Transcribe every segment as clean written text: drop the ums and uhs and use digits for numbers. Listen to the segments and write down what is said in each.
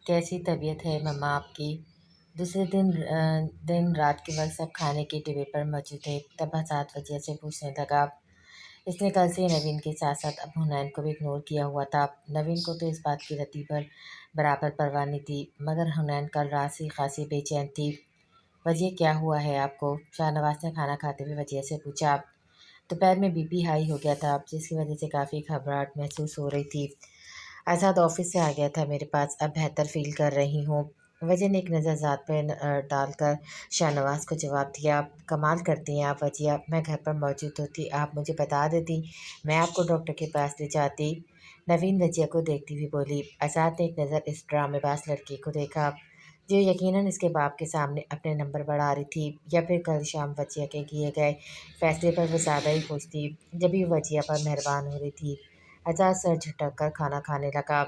कैसी तबीयत है मम्मा आपकी? दूसरे दिन रात के वक़्त सब खाने की टेबल पर मौजूद थे, तब आज़ाद वजह से पूछने लगा। इसने कल से नवीन के साथ-साथ अब हुनैन को भी इग्नोर किया हुआ था। नवीन को तो इस बात की रत्ती भर बराबर परवाह नहीं थी, मगर हुनैन कल रात से खासी बेचैन थी। "वजिए क्या हुआ है आपको?" शाहनवाज़ ने खाना खाते हुए वजिया से पूछा। दोपहर में बीपी हाई हो गया था, जिसकी वजह से काफ़ी घबराहट महसूस हो रही थी। आज़ाद ऑफिस से आ गया था मेरे पास, अब बेहतर फ़ील कर रही हूँ। वजह ने एक नज़र ज़ात पे डालकर शाहनवाज़ को जवाब दिया। कमाल करती हैं आप वजिया, मैं घर पर मौजूद होती, आप मुझे बता देती, मैं आपको डॉक्टर के पास ले जाती। नवीन वजिया को देखती हुई बोली। आज़ाद ने एक नज़र इस ड्रामेबाज लड़की को देखा, जो यकीनन इसके बाप के सामने अपने नंबर बढ़ा रही थी, या फिर कल शाम वजिया के किए गए फैसले पर वो ज़्यादा ही खुश थी, जब भी वजिया पर मेहरबान हो रही थी। आज़ाद सर झटक कर खाना खाने लगा।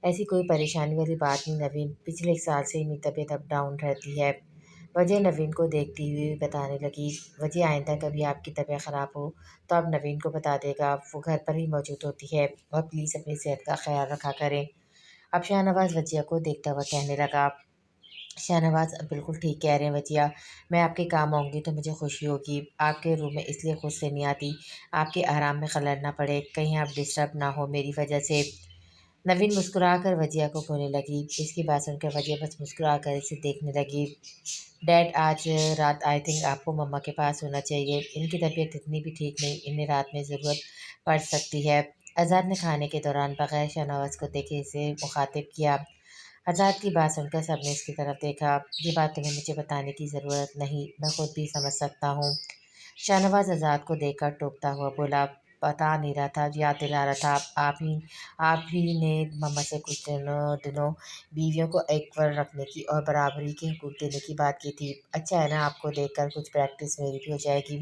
ऐसी कोई परेशानी वाली बात नहीं नवीन, पिछले 1 साल से ही मेरी तबीयत अप डाउन रहती है। वजह नवीन को देखती हुई बताने लगी। वजह आइंदा कभी आपकी तबीयत ख़राब हो तो आप नवीन को बता देगा, वो घर पर ही मौजूद होती है, और प्लीज़ अपनी सेहत का ख्याल रखा करें। अब शाहनवाज़ वजिया को देखता हुआ कहने लगा। शाहनवाज़ बिल्कुल ठीक कह रहे हैं वजिया, मैं आपके काम आऊँगी तो मुझे खुशी होगी। आपके रूम में इसलिए खुद से नहीं आती, आपके आराम में खलल ना पड़े, कहीं आप डिस्टर्ब ना हो मेरी वजह से। नवीन मुस्कुराकर वजिया को बोलने लगी। इसकी बात सुनकर वजिया बस मुस्कुराकर इसे देखने लगी। डैड आज रात आई थिंक आपको मम्मा के पास होना चाहिए, इनकी तबीयत इतनी भी ठीक नहीं, इन्हें रात में ज़रूरत पड़ सकती है। आज़ाद ने खाने के दौरान बगैर शाहनवाज़ को देखे इसे मुखातिब किया। आज़ाद की बात सुनकर सबने इसकी तरफ देखा। ये बात तुम्हें मुझे बताने की ज़रूरत नहीं, मैं खुद भी समझ सकता हूँ। शाहनवाज़ आज़ाद को देखकर टोकता हुआ बोला। बता नहीं रहा था, याद दिला रहा था, आप ही ने मम्मा से कुछ दिनों बीवियों को इक्वल रखने की और बराबरी के हकूक़ देने की बात की थी। अच्छा है ना, आपको देखकर कुछ प्रैक्टिस मेरी भी हो जाएगी।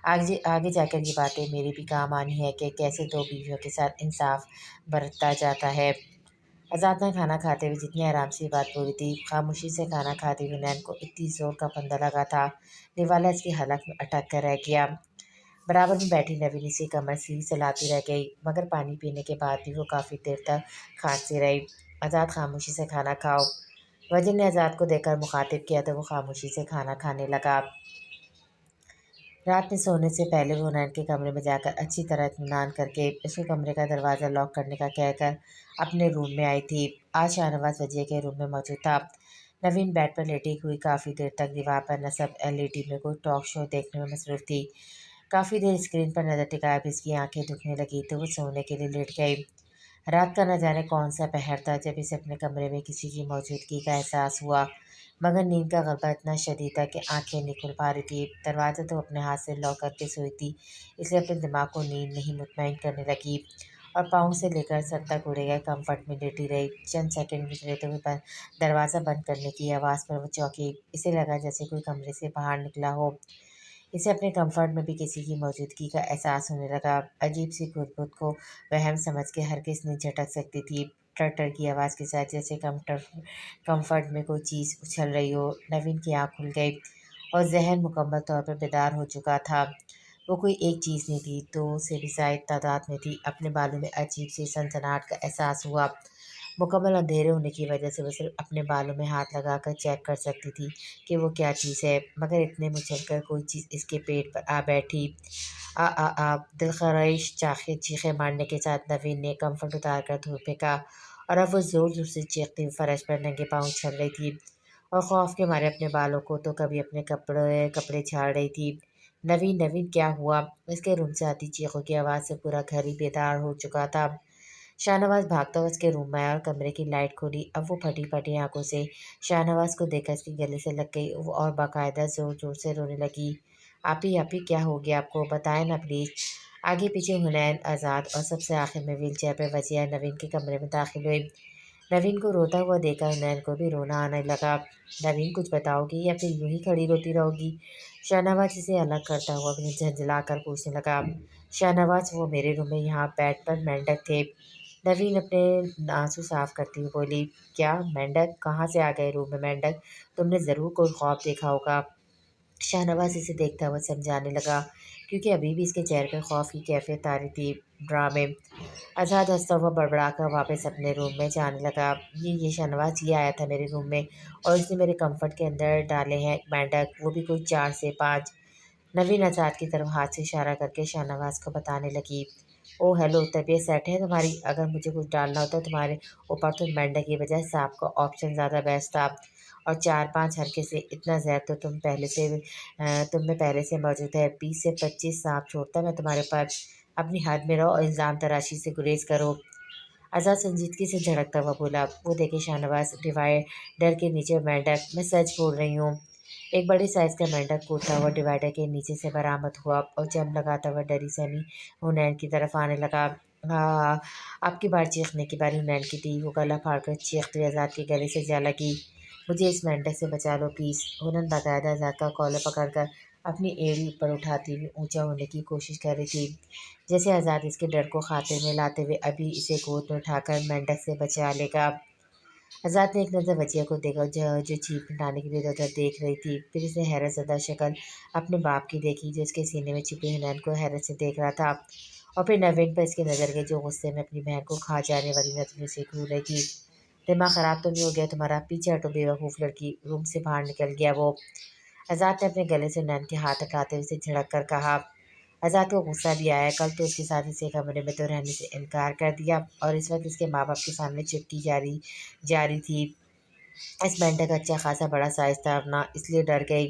आगे आगे जाकर ये बातें मेरे भी काम आनी है कि कैसे 2 बीवियों के साथ इंसाफ बरता जाता है। आज़ाद ने खाना खाते हुए जितनी आराम से ये बात बोली थी, खामोशी से खाना खाते हुए नैन को इतनी ज़ोर का फंदा लगा था, निवाला इसकी हलक में अटक कर रह गया। बराबर में बैठी नवीन इसे कमर से चलाती रह गई, मगर पानी पीने के बाद भी वो काफ़ी देर तक खांसती रही। आज़ाद खामोशी से खाना खाओ। वजह ने आज़ाद को देखकर मुखातिब किया तो वो खामोशी से खाना खाने लगा। रात में सोने से पहले वो नैन के कमरे में जाकर अच्छी तरह इत्मीनान करके उसके कमरे का दरवाज़ा लॉक करने का कहकर अपने रूम में आई थी। आज शाहनवाज़ वजिया के रूम में मौजूद था। नवीन बेड पर लेटी हुई काफ़ी देर तक दीवार पर नस्ब एलईडी में कोई टॉक शो देखने में मसरूफ़ थी। काफ़ी देर स्क्रीन पर नज़र टिकाए भी इसकी आंखें दुखने लगी तो वो सोने के लिए लेट गई। रात का न जाने कौन सा पहर था जब इसे अपने कमरे में किसी की मौजूदगी का एहसास हुआ, मगर नींद का गलबा इतना शदीद था कि आंखें नहीं खुल पा रही थी। दरवाज़ा तो अपने हाथ से लॉक करके सोई थी, इसलिए अपने दिमाग को नींद नहीं मुतमईन करने लगी, और पाँव से लेकर सर तक उड़े गए कम्फर्ट में लेटी रही। चंद सेकंड गुजरे तो वो दरवाज़ा बंद करने की आवाज़ पर वो चौंकी। इसे लगा जैसे कोई कमरे से बाहर निकला हो। इसे अपने कंफर्ट में भी किसी की मौजूदगी का एहसास होने लगा। अजीब सी खुद को वहम समझ के हरगिज़ नहीं झटक सकती थी। टर-टर की आवाज़ के साथ जैसे कंफर्ट में कोई चीज़ उछल रही हो। नवीन की आँख खुल गई और ज़हन मुकम्मल तौर पर बेदार हो चुका था। वो कोई एक चीज़ नहीं थी, 2 से भी ज़ायद तादाद में थी। अपने बालों में अजीब सी सनसनाहट का एहसास हुआ। मुकम्मल अंधेरे होने की वजह से वो सिर्फ अपने बालों में हाथ लगाकर चेक कर सकती थी कि वो क्या चीज़ है, मगर इतने में चलकर कोई चीज़ इसके पेट पर आ बैठी। दिलखराश चाखे चीखें मारने के साथ नवीन ने कम्फर्ट उतार कर धूल फेंका, और अब वो ज़ोर ज़ोर से चीखती हुई फर्श पर नंगे पाँव चल रही थी, और खौफ के मारे अपने बालों को तो कभी अपने कपड़े कपड़े झाड़ रही थी। नवीन नवीन क्या हुआ? इसके रूम से आती चीखों की आवाज़ से पूरा घर ही बेदार हो चुका था। शाहनवाज़ भागता हुआ उसके रूम में आया और कमरे की लाइट खोली। अब वो फटी-फटी आँखों से शाहनवाज़ को देखकर इसके गले से लग गई और बाकायदा ज़ोर-ज़ोर से रोने लगी। आप ही क्या हो गया आपको? बताएँ ना प्लीज़। आगे-पीछे हुनैन, आज़ाद और सबसे आखिर में व्हीलचेयर पर वजिया नवीन के कमरे में दाखिल हुई। नवीन को रोता हुआ देखकर हुनैन को भी रोना आने लगा। नवीन कुछ बताओगी या फिर यूँ ही खड़ी रोती रहोगी? शाहनवाज़ इसे अलग करता हुआ अपने झंझलाकर पूछने लगा। शाहनवाज़ वो मेरे रूम में यहाँ बेड पर मेंढक थे। नवीन अपने आँसू साफ करती हुई बोली। क्या मेंढक? कहाँ से आ गए रूम में मेंढक? तुमने ज़रूर कोई ख्वाब देखा होगा। शाहनवाज़ इसे देखता हुआ समझाने लगा। क्योंकि अभी भी इसके चेहरे पे खौफ की कैफियत आ रही थी। ड्रामे आज़ाद हंसता हुआ बड़बड़ा कर वापस अपने रूम में जाने लगा। ये शाहनवाज ये आया था मेरे रूम में और इसने मेरे कंफर्ट के अंदर डाले हैं मेंढक, वो भी कोई 4 से 5। नवीन आज़ाद की तरफ हाथ से इशारा करके शाहनवाज को बताने लगी। ओ हेलो, तबीयत सेट है तुम्हारी? अगर मुझे कुछ डालना होता तुम्हारे ऊपर तो मेंढक की बजाय सांप का ऑप्शन ज़्यादा बेस्ट था। और 4-5 हरके से इतना जहर तो तुम में पहले से मौजूद है। 20 से 25 सांप छोड़ता मैं तुम्हारे पास। अपनी हद में रहो और इल्ज़ाम तराशी से गुरेज करो। आज़ाद संजीदगी से झड़कता हुआ बोला। वो देखे शाहनवाज डिवाइडर के नीचे मेंढक, मैं सच बोल रही हूँ। एक बड़े साइज का मेंढक कूदता हुआ डिवाइडर के नीचे से बरामद हुआ और जम लगाता हुआ डरी सहमी हुनैन की तरफ आने लगा। हाँ, आपकी बार चीखने की बारी हुनैन की थी। वो गला फाड़कर चीखती आज़ाद के गले से जा लगी। मुझे इस मेंढक से बचा लो प्लीज़। हुनैन बाकायदा आज़ाद का कॉलर पकड़कर अपनी एड़ी ऊपर उठाती हुई ऊंचा होने की कोशिश कर रही थी, जैसे आज़ाद इसके डर को खाते में लाते हुए अभी इसे गोद में उठाकर मेंढक से बचा लेगा। आज़ाद ने एक नज़र वजिया को देखा जो चीख हटाने के लिए इधर देख रही थी। फिर उसने हैरत ज़दा शक्ल अपने बाप की देखी जो उसके सीने में छिपी हुनैन को हैरत से देख रहा था। और फिर नवीन पर इसकी नज़र गई जो गुस्से में अपनी बहन को खा जाने वाली नजरों से घूर रही थी। दिमाग ख़राब तो नहीं हो गया तुम्हारा? पीछे हटो बेवकूफ़ लड़की। रूम से बाहर निकल गया वो। आज़ाद ने अपने गले से हुनैन के हाथ हटाते हुए उसे झिड़क कर कहा। आज़ाद को गुस्सा भी आया। कल तो उसके साथ इसे कमरे में तो रहने से इनकार कर दिया और इस वक्त इसके माँ बाप के सामने चिपकी जा रही थी। इस मेंढक का अच्छा खासा बड़ा साइज था अपना, इसलिए डर गई।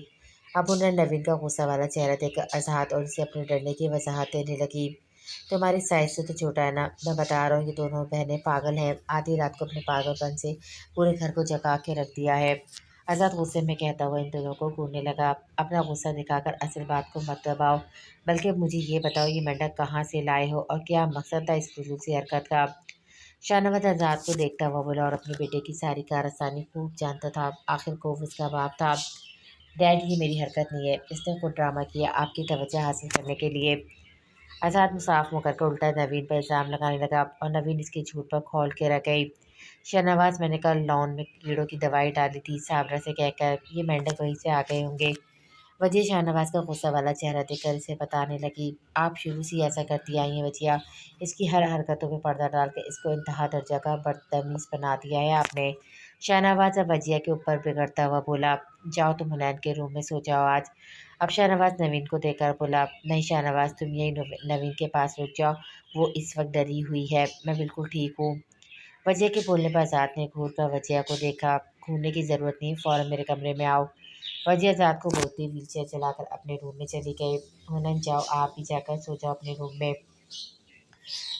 अब उन्हें नवीन का गुस्सा वाला चेहरा देखकर आज़ाद और उसे अपने डरने की वजाहत देने लगी। तुम्हारी साइज से तो छोटा है ना, मैं बता रहा हूँ कि दोनों बहनें पागल हैं। आधी रात को अपने पागलपन से पूरे घर को जगा के रख दिया है। आज़ाद गुस्से में कहता हुआ इन दोनों को घूरने लगा। अपना गुस्सा दिखाकर असल बात को मत दबाओ, बल्कि मुझे ये बताओ ये मेंढक कहाँ से लाए हो और क्या मकसद था इस फजूल सी हरकत का? शाहनवाज आज़ाद को देखता हुआ बोला और अपने बेटे की सारी कारस्तानी खूब जानता था। आखिर को उसका बाप था। डैड, ये मेरी हरकत नहीं है, इसने खुद ड्रामा किया आपकी तवज्जो हासिल करने के लिए। आज़ाद में साफ मुकर कर उल्टा नवीन पर इल्ज़ाम लगाने लगा और नवीन इसके झूठ पर खौल के रह गई। शाहनवाज, मैंने कल लॉन में कीड़ों की दवाई डाली थी साबरा से कहकर, ये मेंढक वहीं से आ गए होंगे। वजिया शाहनवाज का गुस्सा वाला चेहरा देखकर इसे बताने लगी। आप शुरू से ही ऐसा करती आई हैं वजिया। इसकी हर हरकतों में पर्दा डाल के इसको इंतहा दर्जा का बदतमीज बना दिया है आपने। शाहनवाज अब वजिया के ऊपर बिगड़ता हुआ बोला। जाओ तुम हुनैन के रूम में सो जाओ आज। अब शाहनवाज नवीन को देखकर बोला। नहीं शाहनवाज, तुम यही नवीन के पास रुक जाओ, वो इस वक्त डरी हुई है, मैं बिल्कुल ठीक हूँ। वजिया के बोलने पर आज़ाद ने घूर कर वजिया को देखा। घूरने की ज़रूरत नहीं, फ़ौरन मेरे कमरे में आओ। वजिया आज़ाद को बोलते व्हीलचेयर चलाकर अपने रूम में चली गई। हुनैन, जाओ आप भी जाकर सो जाओ अपने रूम में।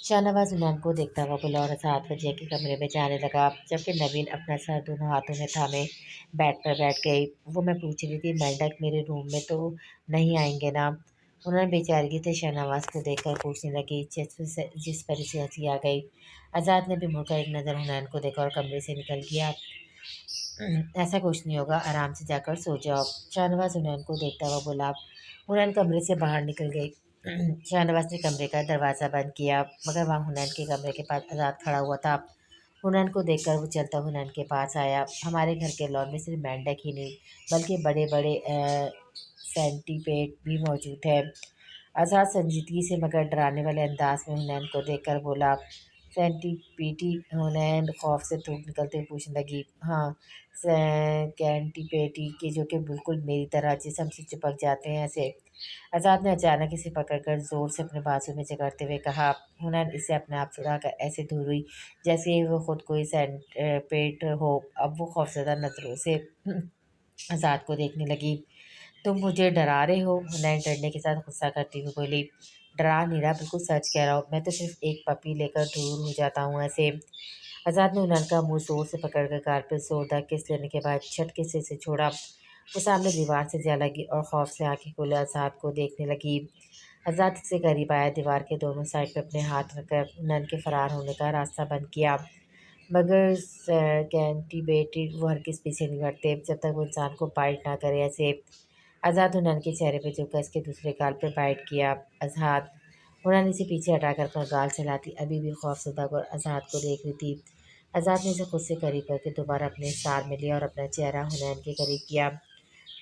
शाहनवाज हुनैन को देखता हुआ बोला और आज़ाद वजिया के कमरे में जाने लगा, जबकि नवीन अपना सर दोनों हाथों में थामे बेड पर बैठ गई। वो मैं पूछ रही थी मेंढक मेरे रूम में तो नहीं आएंगे ना? उन्होंने बेचारगी से शाहनवाज को देखकर पूछने लगी, जिस पर इसे हंसी आ गई। आज़ाद ने भी मुड़कर एक नज़र हुनैन को देखा और कमरे से निकल गया। ऐसा कुछ नहीं होगा, आराम से जाकर सो जाओ। शाहनवाज हुनैन को देखता हुआ बोला। हुनैन कमरे से बाहर निकल गई। शाहनवाज ने कमरे का दरवाज़ा बंद किया, मगर वहाँ हुनैन के कमरे के पास आज़ाद खड़ा हुआ था। हुनैन को देखकर वो चलता हुनैन के पास आया। हमारे घर के लॉन में सिर्फ मेंढक ही नहीं बल्कि बड़े बड़े सेंटीपेड भी मौजूद है। आज़ाद संजीदगी से मगर डराने वाले अंदाज में हुनैन को देखकर बोला। सेंटीपीटी? हुनैन खौफ से थूक निकलते हुए पूछने लगी। हाँ, कैंटीपेटी के जो कि बिल्कुल मेरी तरह जिस्म से चिपक जाते हैं ऐसे। आज़ाद ने अचानक इसे पकड़कर जोर से अपने बाजू में जकड़ते हुए कहा। हुनैन इसे अपने आप छुड़ाकर ऐसे दूर हुई जैसे वो खुद कोई सेंटीपेड हो। अब वो खौफजदा नजरों से आज़ाद को देखने लगी। तुम मुझे डरा रहे हो? हुनैन डरने के साथ गुस्सा करती हुई बोली। डरा नहीं रहा, बिल्कुल सच कह रहा हूँ, मैं तो सिर्फ एक पपी लेकर दूर हो जाता हूँ ऐसे। आज़ाद ने हुनैन का मुंह जोर से पकड़कर गाल पे जोरदार किस लेने के बाद झटके से इसे छोड़ा। वो सामने दीवार से जा लगी और खौफ से आंखें खोले आज़ाद को देखने लगी। आज़ाद से करीब आया, दीवार के दोनों साइड पर अपने हाथ रखकर हुनैन के फरार होने का रास्ता बंद किया। मगर कैंटीबेटेड वो हरगिज़ पीछे नहीं हटते जब तक वो इंसान को बाइट ना करे ऐसे। आज़ाद हुनैन के चेहरे पे झुककर इसके दूसरे गाल पे बाइट किया। आज़ाद। हुनैन इसे पीछे हटाकर अपना गाल चलाती अभी भी खौफजदा और आज़ाद को देख रही थी। आज़ाद ने इसे खुद से करीब करके दोबारा अपने सार में लिया और अपना चेहरा हुनैन के करीब किया।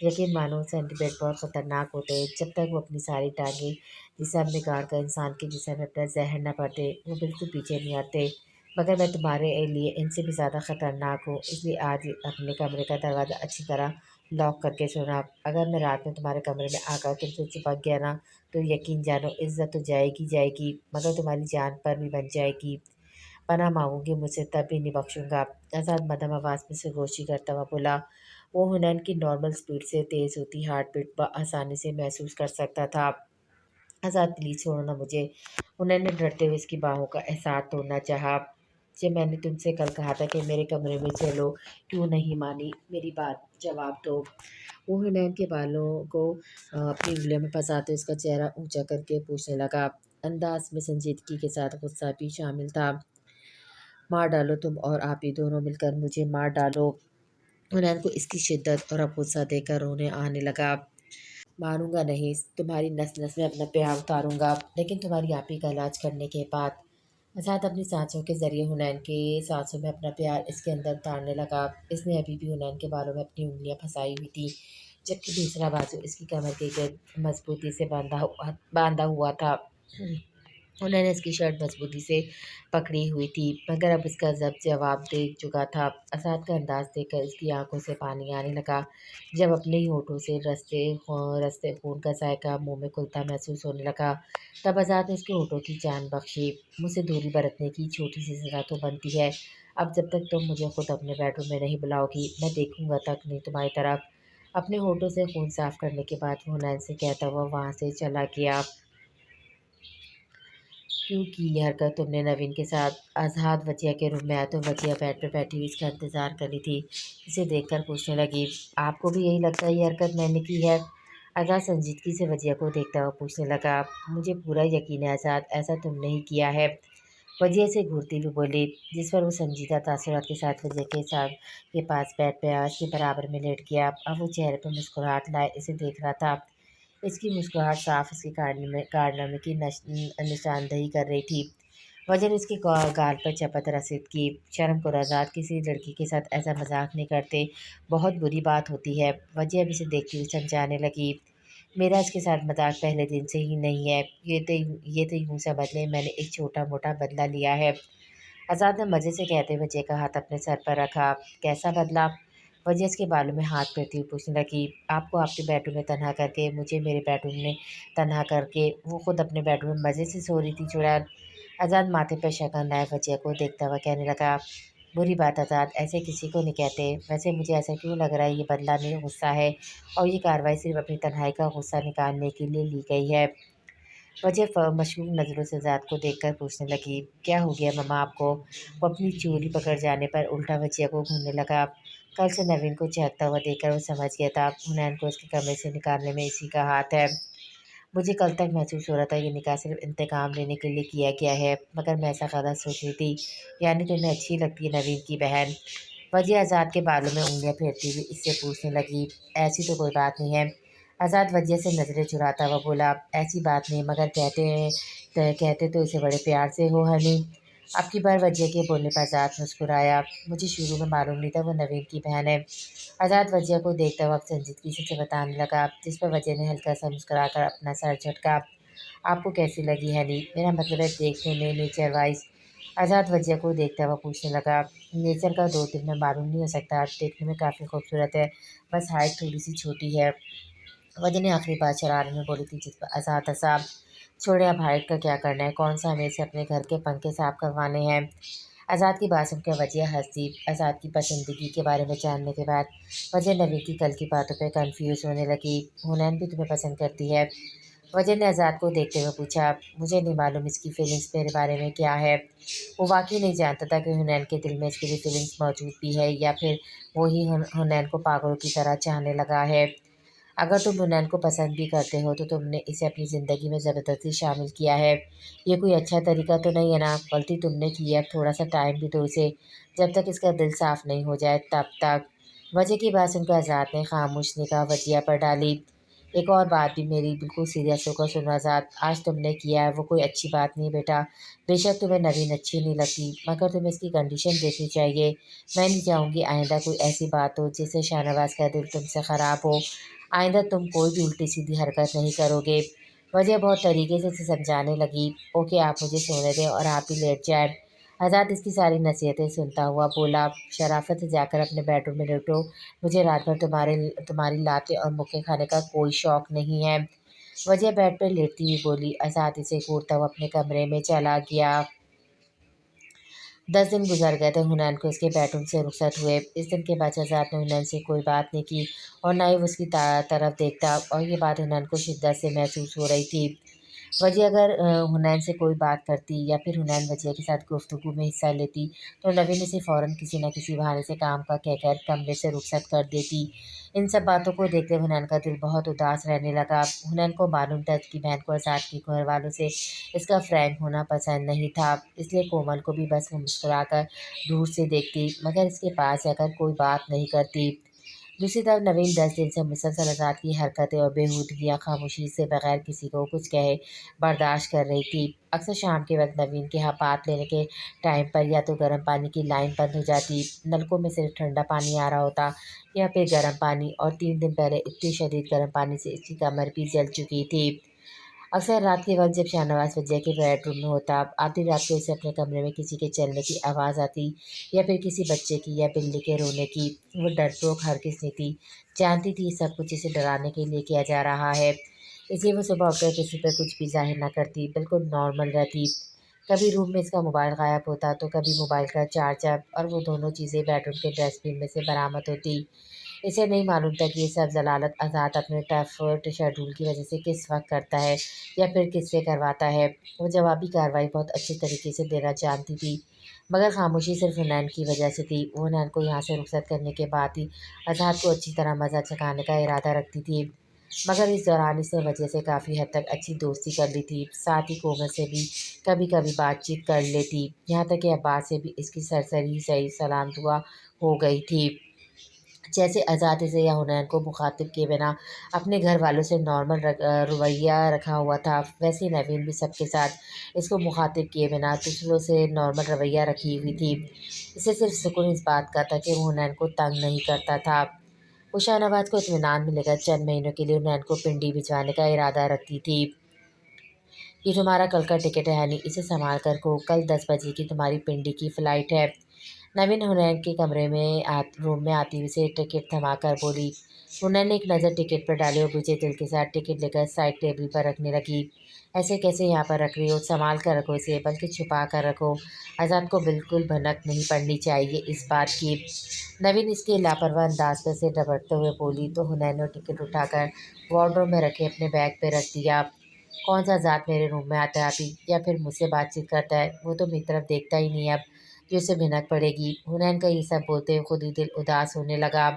यकीन मानो सेंटीपेड बहुत ख़तरनाक होते हैं। जब तक वो अपनी सारी टाँगें जिस्म में गाड़ कर इंसान के जिस्म में अपना ज़हर न भर दे, वो बिल्कुल पीछे नहीं हटते। मगर मैं तुम्हारे लिए इनसे भी ज़्यादा ख़तरनाक हूँ, इसलिए आज अपने कमरे का दरवाज़ा अच्छी तरह लॉक करके सोना। अगर मैं रात में तुम्हारे कमरे में आकर तुमसे चिपक गया ना, तो यकीन जानो इज़्ज़त तो जाएगी जाएगी, मगर तुम्हारी जान पर भी बन जाएगी। पनाह माँगोगे मुझसे तब भी नहीं बख्शूँगा। आज़ाद मध्यम आवाज़ में सरगोशी करता हुआ बोला। वो हुनैन की नॉर्मल स्पीड से तेज़ होती हार्ट बीट आसानी से महसूस कर सकता था। आज़ाद प्लीज़ छोड़ो ना मुझे। हुनैन ने डरते हुए उसकी बाहों का एहसास तोड़ना चाहा। जब मैंने तुमसे कल कहा था कि मेरे कमरे में चलो, क्यों नहीं मानी मेरी बात? जवाब दो। वो हुनैन के बालों को अपनी उंगलियों में फंसाते उसका चेहरा ऊंचा करके पूछने लगा। अंदाज में संजीदगी के साथ गुस्सा भी शामिल था। मार डालो तुम और आप ही दोनों मिलकर मुझे मार डालो। हुनैन को इसकी शिद्दत और अब गुस्सा देखकर रोने आने लगा। मारूंगा नहीं, तुम्हारी नस नस में अपना प्यार उतारूंगा, लेकिन तुम्हारी आप ही का इलाज करने के बाद। आज़ाद अपनी सांसों के जरिए हुनैन के सांसों में अपना प्यार इसके अंदर उतारने लगा। इसने अभी भी हुनैन के बालों में अपनी उंगलियां फंसाई हुई थी, जबकि दूसरा बाजू इसकी कमर के गिर्द मजबूती से बांधा हुआ था। उन्होंने उसकी शर्ट मजबूती से पकड़ी हुई थी, मगर अब उसका जवाब दे चुका था। असाद का अंदाज देखकर उसकी आंखों से पानी आने लगा। जब अपने ही होठों से रस्ते रस्ते खून का जायका मुंह में घुलता महसूस होने लगा, तब आज़ाद ने उसके होठों की जान बख्शी। मुझसे दूरी बरतने की छोटी सी सज़ा तो बनती है। अब जब तक तुम मुझे खुद अपने बेडरूम में नहीं बुलाओगी, मैं देखूंगा तक नहीं तुम्हारी तरफ। अपने होठों से खून साफ करने के बाद वो हुनैन से कहता हुआ वहाँ से चला गया। क्यों की ये हरकत तुमने नवीन के साथ? आज़ाद वजिया के रूम में आया तो वजिया बेड पे बैठी हुई इसका इंतज़ार कर रही थी। इसे देखकर पूछने लगी, आपको भी यही लगता है ये हरकत मैंने की है? आज़ाद संजीदगी से वजिया को देखता हुआ पूछने लगा, मुझे पूरा यकीन है आज़ाद, ऐसा तुमने ही किया है। वजिया से घूरती हुई बोली, जिस पर वो संजीदा तासुरात के साथ वजिया के साथ के पास बेड पे आज के बराबर में लेट गया। अब वो चेहरे पर मुस्कुराहट लाए इसे देख रहा था। इसकी मुस्कुराहट साफ उसके कारनामे की निशानदही कर रही थी। वजह ने उसके गाल पर चपत रसीद की। शर्म करो आज़ाद, किसी लड़की के साथ ऐसा मजाक नहीं करते, बहुत बुरी बात होती है। वजह अब इसे देखती हुई समझाने लगी, मेरा इसके साथ मजाक पहले दिन से ही नहीं है। ये तो यूँ समझ लें मैंने एक छोटा मोटा बदला लिया है। आज़ाद ने मज़े से कहते हुए वजह का हाथ अपने सर पर रखा। कैसा बदला? वजह इसके बालों में हाथ फेरती हुई पूछने लगी, आपको आपके बेडरूम में तनहा करके, मुझे मेरे बेडरूम में तनहा करके, वो खुद अपने बेडरूम में मज़े से सो रही थी चुड़ैल। आज़ाद माथे पर शकन लाए वजह को देखता हुआ कहने लगा, बुरी बात आज़ाद, ऐसे किसी को नहीं कहते। वैसे मुझे ऐसा क्यों लग रहा है ये बदला नहीं गुस्सा है, और ये कार्रवाई सिर्फ अपनी तन्हाई का गुस्सा निकालने के लिए ली गई है। वजह मशकूक नज़रों से ज़ात को देखकर पूछने लगी, क्या हो गया मम्मा आपको? वो अपनी चूड़ी पकड़ जाने पर उल्टा वजिया को घूरने लगा। कल से नवीन को चहकता हुआ देखकर वो समझ गया था हुनैन को उसके कमरे से निकालने में इसी का हाथ है। मुझे कल तक महसूस हो रहा था ये निकाह सिर्फ इंतकाम लेने के लिए किया गया है, मगर मैं ऐसा गलत सोच रही थी। यानी तुम्हें अच्छी लगती है नवीन की बहन? वजिया आज़ाद के बालों में उंगलियां फेरती हुई इससे पूछने लगी, ऐसी तो कोई बात नहीं है। आज़ाद वजिया से नज़रें चुराता हुआ बोला, ऐसी बात नहीं, मगर कहते तो इसे बड़े प्यार से हो हनी। अब की बार वजिया के बोलने पर आज़ाद मुस्कुराया। मुझे शुरू में मालूम नहीं था वो नवीन की बहन है। आज़ाद वजिया को देखता हुआ अब संजीदगी से बताने लगा, जिस पर वजिया ने हल्का सा मुस्कुराकर अपना सर झटका। आपको कैसी लगी हनी? मेरा मतलब है देखने में, नेचर वाइज। आज़ाद वजिया को देखता हुआ पूछने लगा, नेचर का दो दिन में मालूम नहीं हो सकता, देखने में काफ़ी खूबसूरत है, बस हाइट थोड़ी सी छोटी है। वजह ने आखिरी बात शरारत में बोली थी, जिस पर आज़ाद हंसा। छोड़े, अब हाइट का क्या करना है, कौन सा हमें से अपने घर के पंखे साफ करवाने हैं? आज़ाद की बात सुनकर वजिया हंसी। आज़ाद की पसंदीगी के बारे में जानने के बाद वजह नवीन की कल की बातों पर कंफ्यूज होने लगी। हुनैन भी तुम्हें पसंद करती है? वजह ने आज़ाद को देखते हुए पूछा, मुझे नहीं मालूम इसकी फीलिंग्स मेरे बारे में क्या है। वो वाकई नहीं जानता था कि हुनैन के दिल में इसकी भी फीलिंग्स मौजूद भी है, या फिर वो ही हुनैन को पागलों की तरह चाहने लगा है। अगर तुम हुनैन को पसंद भी करते हो तो तुमने इसे अपनी ज़िंदगी में ज़बरदस्ती शामिल किया है। ये कोई अच्छा तरीका तो नहीं है ना? गलती तुमने की है, थोड़ा सा टाइम भी दो इसे, जब तक इसका दिल साफ़ नहीं हो जाए तब तक। वजह की बात सुनकर आज़ाद ने खामोश निगाह वजिया पर डाली। एक और बात भी मेरी बिल्कुल सीरियस होकर सुनो आज़ाद, आज तुमने किया है वो कोई अच्छी बात नहीं बेटा। बेशक तुम्हें नवीन अच्छी नहीं लगती, मगर तुम्हें इसकी कंडीशन देखनी चाहिए। मैं नहीं चाहूँगी आइंदा कोई ऐसी बात हो जिससे शाहनवाज़ का दिल तुमसे ख़राब हो। आइंदा तुम कोई भी उल्टी-सीधी हरकत नहीं करोगे। वजह बहुत तरीके से उसे समझाने लगी। ओके, आप मुझे सोने दें और आप ही लेट जाएँ। आज़ाद इसकी सारी नसीहतें सुनता हुआ बोला, शराफ़त से जाकर अपने बेडरूम में लेटो। मुझे रात भर तुम्हारी लातें और मुक्के खाने का कोई शौक़ नहीं है। वजिया बेड पर लेटती हुई बोली। आज़ाद इसे घूरता हुआ अपने कमरे में चला गया। 10 दिन गुजर गए थे हुनैन को इसके बेडरूम से रुखसत हुए। इस दिन के बाद आज़ाद ने हुनैन से कोई बात नहीं की और ना ही वो उसकी तरफ देखता, और ये बात हुनैन को शिद्दत से महसूस हो रही थी। वजिया अगर हुनैन से कोई बात करती या फिर हुनैन वजिया के साथ गुफ्तगू में हिस्सा लेती, तो नवीन इसे फ़ौरन किसी न किसी बहाने से काम का कहकर कमरे से रुखसत कर देती। इन सब बातों को देखते हुनैन का दिल बहुत उदास रहने लगा। हुनैन को मालूम था कि बहन को आज़ाद के घर वालों से इसका फ्रैंक होना पसंद नहीं था, इसलिए कोमल को भी बस वो मुस्कुराकर दूर से देखती, मगर इसके पास जाकर कोई बात नहीं करती। दूसरी तरफ नवीन 10 दिन से मुसलसल आज़ाद की हरकतें और बेहूदगियाँ खामोशी से बगैर किसी को कुछ कहे बर्दाश्त कर रही थी। अक्सर शाम के वक्त नवीन के यहाँ बात लेने के टाइम पर या तो गर्म पानी की लाइन बंद हो जाती, नलकों में सिर्फ ठंडा पानी आ रहा होता, या फिर गर्म पानी, और 3 दिन पहले इतनी शदीद गर्म पानी से इसकी कमर भी जल चुकी थी। अक्सर रात के वक्त जब शाहनवाज वजिया के बेडरूम में होता, आधी रात को इसे अपने कमरे में किसी के चलने की आवाज़ आती, या फिर किसी बच्चे की या बिल्ली के रोने की। वो डरपोक हरगिज़ नहीं थी, जानती थी सब कुछ इसे डराने के लिए किया जा रहा है, इसलिए वो सुबह उठकर किसी पर कुछ भी ज़ाहिर न करती, बिल्कुल नॉर्मल रहती। कभी रूम में इसका मोबाइल गायब होता, तो कभी मोबाइल का चार्जर, और वो दोनों चीज़ें बेडरूम के डस्टबिन में से बरामद होती। इसे नहीं मालूम था कि ये सब ज़लालत आज़ाद अपने टफ शेड्यूल की वजह से किस वक्त करता है या फिर किससे करवाता है। वो जवाबी कार्रवाई बहुत अच्छे तरीके से देना जानती थी, मगर खामोशी सिर्फ हुनैन की वजह से थी। वो हुनैन को यहाँ से रुखसत करने के बाद ही आज़ाद को अच्छी तरह मज़ा चखाने का इरादा रखती थी, मगर इस दौरान इसने वजह से काफ़ी हद तक अच्छी दोस्ती कर ली थी। साथ ही कोमल से भी कभी कभी बातचीत कर लेती, यहाँ तक कि अब्बास से भी इसकी सरसरी सही सलाम दुआ हो गई थी। जैसे आज़ाद इसे या हुनैन को मुखातिब किए बिना अपने घर वालों से नॉर्मल रवैया रखा हुआ था, वैसे ही नवीन भी सबके साथ इसको मुखातिब किए बिना दूसरों से नॉर्मल रवैया रखी हुई थी। इसे सिर्फ सुकून इस बात का था कि वो हुनैन को तंग नहीं करता था। वो शाहनवाज को इत्मीनान में लेकर चंद महीनों के लिए हुनैन को पिंडी भिजवाने का इरादा रखती थी। ये तुम्हारा कल का टिकट है हनी, इसे संभाल कर को, कल 10 बजे की तुम्हारी पिंडी की फ़्लाइट है। नवीन हुनैन के कमरे में रूम में आती हुई से टिकट थमाकर बोली। हुनैन ने एक नज़र टिकट पर डाली और बुझे दिल के साथ टिकट लेकर साइड टेबल पर रखने लगी। ऐसे कैसे यहाँ पर रख रही हो, संभाल कर रखो इसे, बल्कि छुपा कर रखो। आज़ाद को बिल्कुल भनक नहीं पड़नी चाहिए इस बात की। नवीन इसके लापरवाह अंदाज पर से डबरते हुए बोली, तो हुनैन ने टिकट उठाकर वार्डरोब में रखे अपने बैग पे रख दिया। कौन सा ज़ात मेरे रूम में आता है अभी, या फिर मुझसे बातचीत करता है, वो तो मेरी तरफ देखता ही नहीं है अब, कि उसे भिनक पड़ेगी। हुनैन का ये सब बोलते हुए खुद ही दिल उदास होने लगा।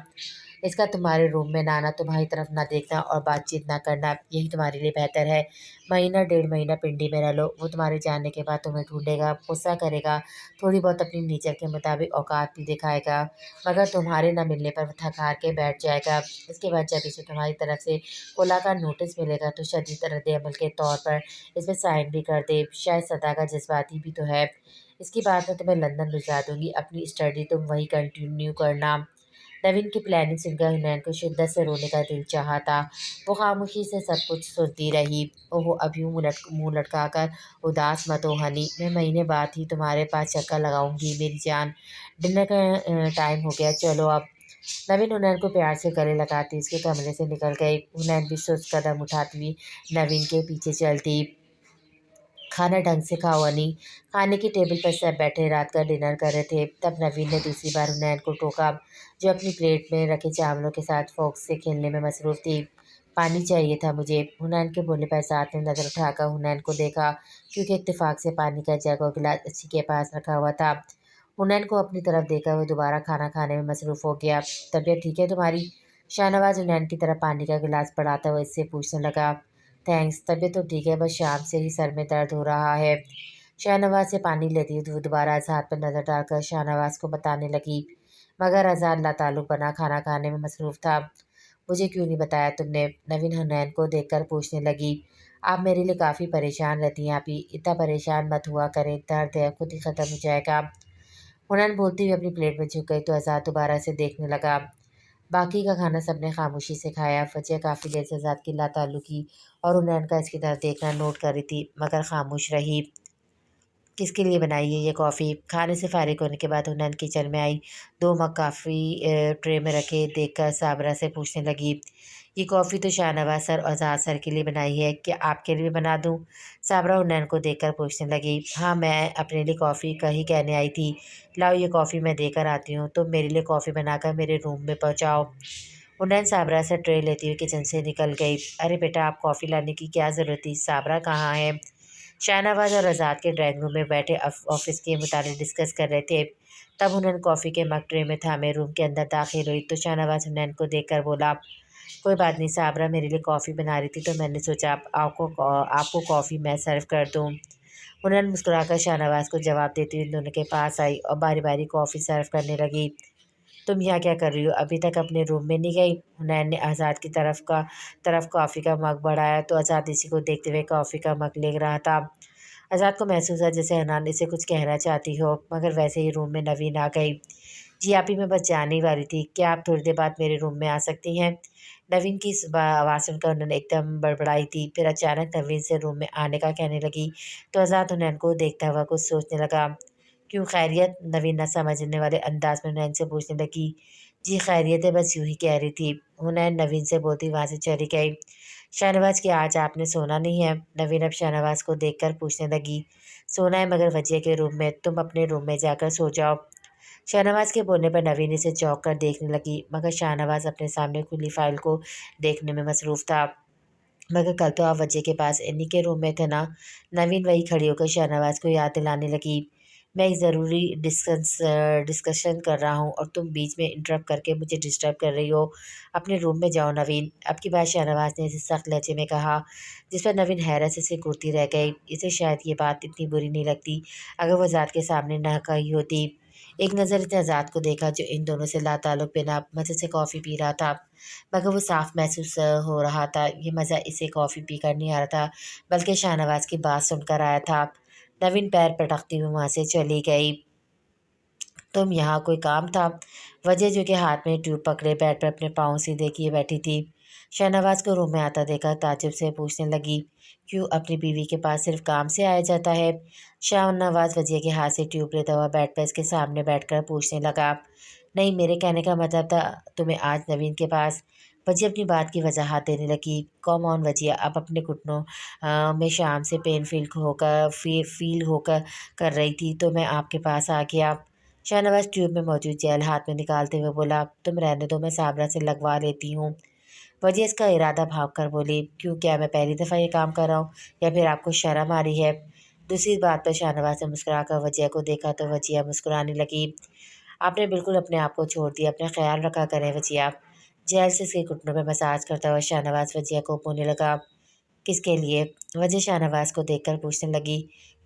इसका तुम्हारे रूम में ना आना, तुम्हारी तरफ ना देखना और बातचीत ना करना, यही तुम्हारे लिए बेहतर है। महीना 1.5 महीना पिंडी में रह लो, वो तुम्हारे जाने के बाद तुम्हें ढूंढेगा, गुस्सा करेगा, थोड़ी बहुत अपनी नेचर के मुताबिक औकात भी दिखाएगा, मगर तुम्हारे ना मिलने पर वो थक हार के बैठ जाएगा। इसके बाद जब इसे तुम्हारी तरफ से खुला का नोटिस मिलेगा, तो शदीद रद्द-ए-अमल के तौर पर इसमें साइन भी कर दे। शायद सदा का जज्बाती भी तो है। इसके बाद मैं तुम्हें लंदन भिजवा दूँगी, अपनी स्टडी तुम वहीं कंटिन्यू करना। नवीन की प्लानिंग सुनकर हुनैन को शिद्दत से रोने का दिल चाहा था। वो खामोशी से सब कुछ सुनती रही। ओहो, अब यूँ मुँह लटकाकर उदास मत हो हनी, मैं महीने बाद ही तुम्हारे पास चक्कर लगाऊंगी मेरी जान। डिनर का टाइम हो गया, चलो अब। नवीन हुनैन को प्यार से गले लगाती उसके कमरे से निकल गई। हुनैन भी सुस्त कदम उठाती हुई नवीन के पीछे चलती। खाना ढंग से खाओ अनी। खाने की टेबल पर सब बैठे रात का डिनर कर रहे थे, तब नवीन ने दूसरी बार हुनैन को टोका, जो अपनी प्लेट में रखे चावलों के साथ फोक से खेलने में मसरूफ़ थी। पानी चाहिए था मुझे। हुनैन के बोलने पर साथ ने नज़र उठाकर हुनैन को देखा, क्योंकि इत्तेफाक से पानी का जग और गिलास उसी के पास रखा हुआ था। हुनैन को अपनी तरफ देखकर वो दोबारा खाना खाने में मसरूफ़ हो गया। तबीयत ठीक है तुम्हारी? शाहनवाज हुनैन की तरफ पानी का गिलास बढ़ाता हुआ इससे पूछने लगा। थैंक्स, तबीयत तो ठीक है, बस शाम से ही सर में दर्द हो रहा है। शाहनवाज से पानी लेती हुई वो दोबारा आज़ाद पर नज़र डालकर शाहनवाज को बताने लगी, मगर आज़ाद लाताल्लुक़ बना खाना खाने में मसरूफ़ था। मुझे क्यों नहीं बताया तुमने? नवीन हुनैन को देखकर पूछने लगी। आप मेरे लिए काफ़ी परेशान रहती हैं आपी, इतना परेशान मत हुआ करें, दर्द है खुद ही ख़त्म हो जाएगा। हुनैन बोलती हुई अपनी प्लेट में झुक गई तो आज़ाद दोबारा से देखने लगा। बाकी का खाना सबने खामोशी से खाया। फजिया काफ़ी देर से आज़ाद की लाताल्लुकी और हुनैन का इसकी तरफ देखना नोट कर रही थी, मगर खामोश रही। किसके लिए बनाई है ये कॉफ़ी? खाने से फ़ारिग होने के बाद हुनैन किचन में आई। 2 मग कॉफ़ी ट्रे में रखे देखकर साबरा से पूछने लगी, ये कॉफ़ी तो शाहनवाज़ सर और आज़ाद सर के लिए बनाई है, क्या आपके लिए भी बना दूँ? साबरा हुनैन को देखकर पूछने लगी, हाँ, मैं अपने लिए कॉफ़ी का ही कहने आई थी। लाओ ये कॉफ़ी मैं देकर आती हूँ, तुम मेरे लिए कॉफ़ी बनाकर मेरे रूम में पहुँचाओ। हुनैन साबरा से ट्रे लेती हुई किचन से निकल गई। अरे बेटा, आप कॉफ़ी लाने की क्या ज़रूरत थी? साबरा कहाँ है? शाहनवाज और आज़ाद के ड्राइंग रूम में बैठे ऑफिस के मुताबिक डिस्कस कर रहे थे। तब हुनैन कॉफ़ी के मग ट्रे में थामे रूम के अंदर दाखिल हुई तो शाहनवाज हुनैन को देखकर बोला, कोई बात नहीं साबरा मेरे लिए कॉफ़ी बना रही थी तो मैंने सोचा आपको कॉफ़ी मैं सर्व कर दूँ। हुनैन मुस्कुराकर शाहनवाज को जवाब देती हुई दोनों के पास आई और बारी बारी कॉफ़ी सर्व करने लगी। तुम यहाँ क्या कर रही हो? अभी तक अपने रूम में नहीं गई? हुनैन ने आज़ाद की तरफ कॉफ़ी का मग बढ़ाया तो आज़ाद इसी को देखते हुए कॉफ़ी का मग ले रहा था। आज़ाद को महसूस हुआ जैसे हनान इसे कुछ कहना चाहती हो, मगर वैसे ही रूम में नवीन आ गई। जी आप ही, मैं बस जाने ही वाली थी, क्या आप थोड़ी देर बाद मेरे रूम में आ सकती हैं? नवीन की इस आवाज़ सुनकर उन्होंने एकदम बड़बड़ाई थी। फिर अचानक नवीन से रूम में आने का कहने लगी तो आज़ाद हुनैन को देखता हुआ कुछ सोचने लगा। क्यों खैरियत? नवीन न समझने वाले अंदाज में हुनैन से पूछने लगी। जी खैरियत है, बस यूं ही कह रही थी। हुनैन नवीन से बोलती वहाँ से चली गई। शाहनवाज की आज आपने सोना नहीं है? नवीन अब शाहनवाज को देखकर पूछने लगी। सोना है मगर वजिया के रूम में, तुम अपने रूम में जाकर सो जाओ। शाहनवाज के बोलने पर नवीन इसे चौंक कर देखने लगी, मगर शाहनवाज अपने सामने खुली फाइल को देखने में मसरूफ़ था। मगर कल तो आप वजह के पास इन्हीं के रूम में थे ना? नवीन वही खड़ी होकर शाहनवाज को याद दिलाने लगी। मैं एक ज़रूरी डिस्कशन कर रहा हूँ और तुम बीच में इंटरप्ट करके मुझे डिस्टर्ब कर रही हो। अपने रूम में जाओ नवीन। अब की बात शाहनवाज ने इसे सख्त लहजे में कहा, जिस पर नवीन हैरत से घूरती रह गई। इसे शायद ये बात इतनी बुरी नहीं लगती अगर वो आज़ाद के सामने न कही होती। एक नज़र इसने आज़ाद को देखा जो इन दोनों से लाताल्लुक़ बिना मज़े से कॉफ़ी पी रहा था, मगर वो साफ महसूस हो रहा था। ये मज़ा इसे कॉफ़ी पीकर नहीं आ रहा था, बल्कि शाहनवाज की बात सुनकर आया था। नवीन पैर पटकती हुई वहाँ से चली गई। तुम यहाँ कोई काम था? वजह जो कि हाथ में ट्यूब पकड़े बेड पर अपने पाँव सीधे किए बैठी थी, शाहनवाज को रूम में आता देखा ताज्जुब से पूछने लगी, क्यों अपनी बीवी के पास सिर्फ काम से आया जाता है? शाहनवाज वजिया के हाथ से ट्यूब लेता हुआ बेड पर इसके सामने बैठकर पूछने लगा, नहीं, मेरे कहने का मतलब था तुम्हें आज नवीन के पास। वजिया अपनी बात की वजाहत देने लगी। कम ऑन वजिया, अब अपने घुटनों में शाम से पेन फील होकर कर रही थी तो मैं आपके पास आ गया। शाहनवाज ट्यूब में मौजूद जेल हाथ में निकालते हुए बोला, तुम रहने दो, मैं साबरा से लगवा लेती हूँ। वजिया इसका इरादा भाप कर बोली, क्यों, क्या मैं पहली दफ़ा ये काम कर रहा हूँ या फिर आपको शर्म आ रही है? दूसरी बात पर शाहनवाज ने मुस्कुराकर वजिया को देखा तो वजिया मुस्कुराने लगी। आपने बिल्कुल अपने आप को छोड़ दिया, अपना ख्याल रखा करें वजिया। जेल से इसके घुटनों में मसाज करता हुआ शाहनवाज वजिया को बोलने लगा, किसके लिए? वजह शाहनवाज को देखकर पूछने लगी,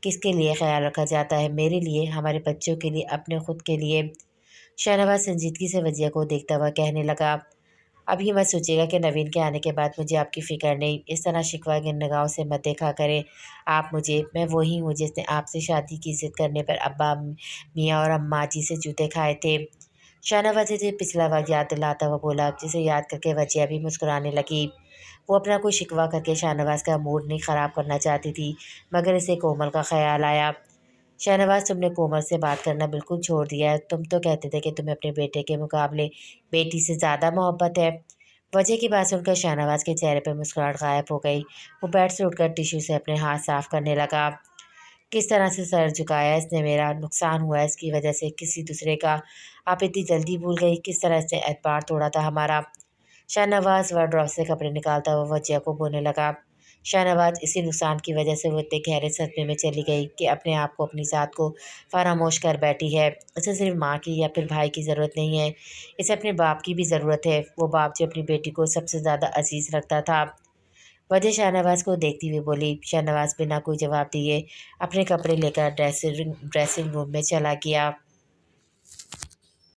किसके लिए ख्याल रखा जाता है? मेरे लिए, हमारे बच्चों के लिए, अपने खुद के लिए। शाहनवाज संजीदगी से वजिया को देखता हुआ कहने लगा, अब ये मत सोचिएगा कि नवीन के आने के बाद मुझे आपकी फ़िक्र नहीं। इस तरह शिकवा की निगाहों से मत देखा करें आप मुझे। मैं वही हूँ जिसने आपसे शादी की ज़िद करने पर अब्बा मियाँ और अम्मा जी से जूते खाए थे। शाहनवाज इसे पिछला वक्त याद दिलाता हुआ बोला, जिसे याद करके वजिया भी मुस्कुराने लगी। वो अपना कोई शिकवा करके शाहनवाज का मूड नहीं ख़राब करना चाहती थी, मगर इसे कोमल का ख़्याल आया। शाहनवाज, तुमने कोमल से बात करना बिल्कुल छोड़ दिया है। तुम तो कहते थे कि तुम्हें अपने बेटे के मुकाबले बेटी से ज़्यादा मोहब्बत है। वजह की बात सुनकर शाहनवाज के चेहरे पर मुस्कुराहट गायब हो गई। वो बेड से उठकर टिश्यू से अपने हाथ साफ करने लगा। किस तरह से सर झुकाया इसने मेरा, नुकसान हुआ है इसकी वजह से किसी दूसरे का। आप इतनी जल्दी भूल गई, किस तरह इसने एतबार तोड़ा था हमारा। शाहनवाज वार्डरोब से कपड़े निकालता हुआ वजिया को बोलने लगा। शाहनवाज इसी नुकसान की वजह से वो इतने गहरे सदमे में चली गई कि अपने आप को, अपनी ज़ात को फरामोश कर बैठी है। इसे सिर्फ माँ की या फिर भाई की ज़रूरत नहीं है, इसे अपने बाप की भी ज़रूरत है। वो बाप जो अपनी बेटी को सबसे ज़्यादा अजीज़ रखता था। वजह शाहनवाज को देखती हुई बोली। शाहनवाज बिना कोई जवाब दिए अपने कपड़े लेकर ड्रेसिंग रूम में चला गया।